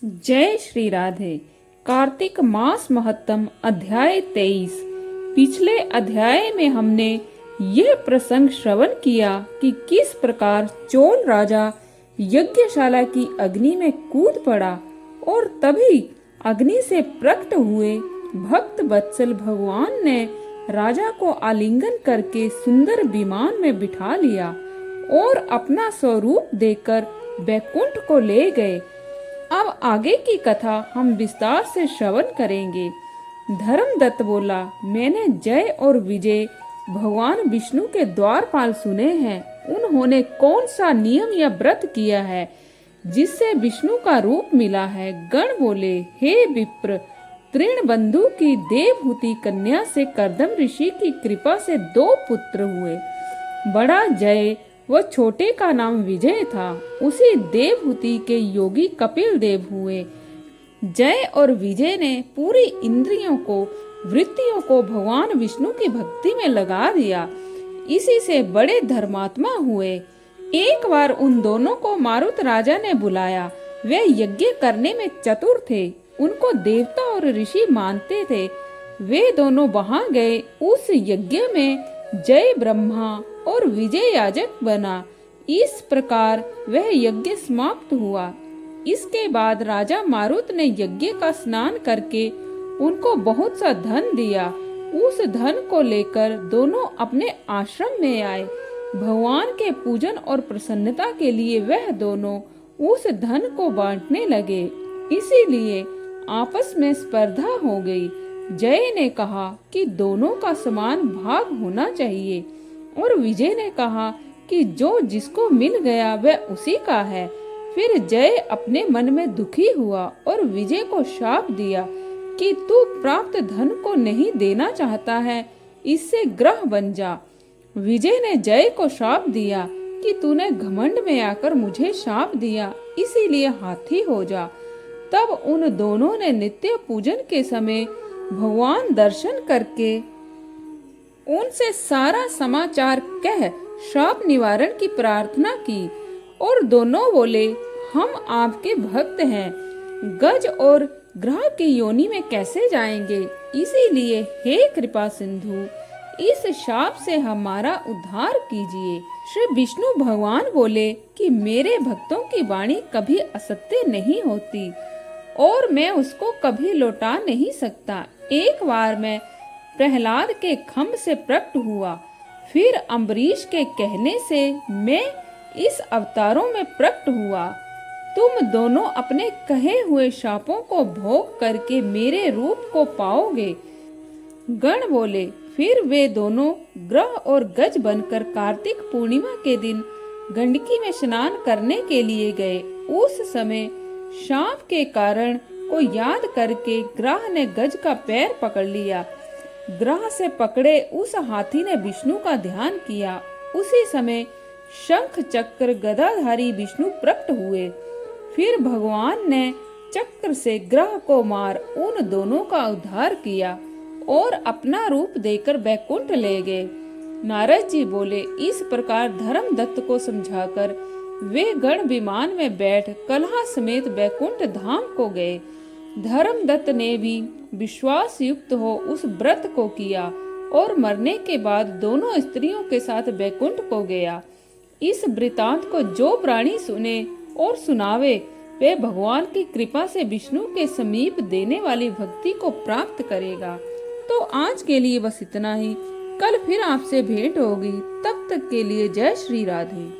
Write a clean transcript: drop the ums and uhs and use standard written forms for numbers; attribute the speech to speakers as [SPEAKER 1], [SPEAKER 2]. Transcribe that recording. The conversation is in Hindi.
[SPEAKER 1] जय श्री राधे। कार्तिक मास महत्तम अध्याय 23। पिछले अध्याय में हमने यह प्रसंग श्रवण किया कि किस प्रकार चोल राजा यज्ञशाला की अग्नि में कूद पड़ा और तभी अग्नि से प्रकट हुए भक्त वत्सल भगवान ने राजा को आलिंगन करके सुंदर विमान में बिठा लिया और अपना स्वरूप देकर बैकुंठ को ले गए। अब आगे की कथा हम विस्तार से श्रवण करेंगे। धर्मदत्त बोला, मैंने जय और विजय भगवान विष्णु के द्वारपाल सुने हैं। उन्होंने कौन सा नियम या व्रत किया है जिससे विष्णु का रूप मिला है? गण बोले, हे विप्र, तृण बंधु की देवहूति कन्या से कर्दम ऋषि की कृपा से 2 पुत्र हुए। बड़ा जय व छोटे का नाम विजय था। उसी देवहूति के योगी कपिल देव हुए। जय और विजय ने पूरी इंद्रियों को वृत्तियों को भगवान विष्णु की भक्ति में लगा दिया। इसी से बड़े धर्मात्मा हुए। एक बार उन दोनों को मारुत राजा ने बुलाया। वे यज्ञ करने में चतुर थे। उनको देवता और ऋषि मानते थे। वे दोनों वहां गए। उस यज्ञ में जय ब्रह्मा और विजय याजक बना। इस प्रकार वह यज्ञ समाप्त हुआ। इसके बाद राजा मारुत ने यज्ञ का स्नान करके उनको बहुत सा धन दिया। उस धन को लेकर दोनों अपने आश्रम में आए। भगवान के पूजन और प्रसन्नता के लिए वह दोनों उस धन को बांटने लगे। इसीलिए आपस में स्पर्धा हो गई। जय ने कहा कि दोनों का समान भाग होना चाहिए और विजय ने कहा कि जो जिसको मिल गया वह उसी का है। फिर जय अपने मन में दुखी हुआ और विजय को शाप दिया कि तू प्राप्त धन को नहीं देना चाहता है, इससे ग्रह बन जा। विजय ने जय को शाप दिया कि तूने घमंड में आकर मुझे शाप दिया, इसीलिए हाथी हो जा। तब उन दोनों ने नित्य पूजन के समय भगवान दर्शन करके उनसे सारा समाचार कह शाप निवारण की प्रार्थना की और दोनों बोले, हम आपके भक्त हैं। गज और ग्रह की योनि में कैसे जाएंगे? इसीलिए हे कृपा सिंधु, इस शाप से हमारा उद्धार कीजिए। श्री विष्णु भगवान बोले कि मेरे भक्तों की वाणी कभी असत्य नहीं होती और मैं उसको कभी लौटा नहीं सकता। एक बार मैं प्रहलाद के खम्भ से प्रकट हुआ, फिर अम्बरीश के कहने से मैं इस अवतारों में प्रकट हुआ। तुम दोनों अपने कहे हुए शापों को भोग करके मेरे रूप को पाओगे। गण बोले, फिर वे दोनों ग्रह और गज बनकर कार्तिक पूर्णिमा के दिन गंडकी में स्नान करने के लिए गए। उस समय शाप के कारण को याद करके ग्रह ने गज का पैर पकड़ लिया। ग्रह से पकड़े उस हाथी ने विष्णु का ध्यान किया। उसी समय शंख चक्र गदाधारी विष्णु प्रकट हुए। फिर भगवान ने चक्र से ग्रह को मार उन दोनों का उद्धार किया और अपना रूप देकर बैकुंठ ले गए। नारद जी बोले, इस प्रकार धर्मदत्त को समझाकर वे गण विमान में बैठ कलहा समेत बैकुंठ धाम को गए। धर्मदत्त ने भी विश्वास युक्त हो उस व्रत को किया और मरने के बाद दोनों स्त्रियों के साथ बैकुंठ को गया। इस वृतांत को जो प्राणी सुने और सुनावे वे भगवान की कृपा से विष्णु के समीप देने वाली भक्ति को प्राप्त करेगा। तो आज के लिए बस इतना ही। कल फिर आपसे भेंट होगी। तब तक के लिए जय श्री राधे।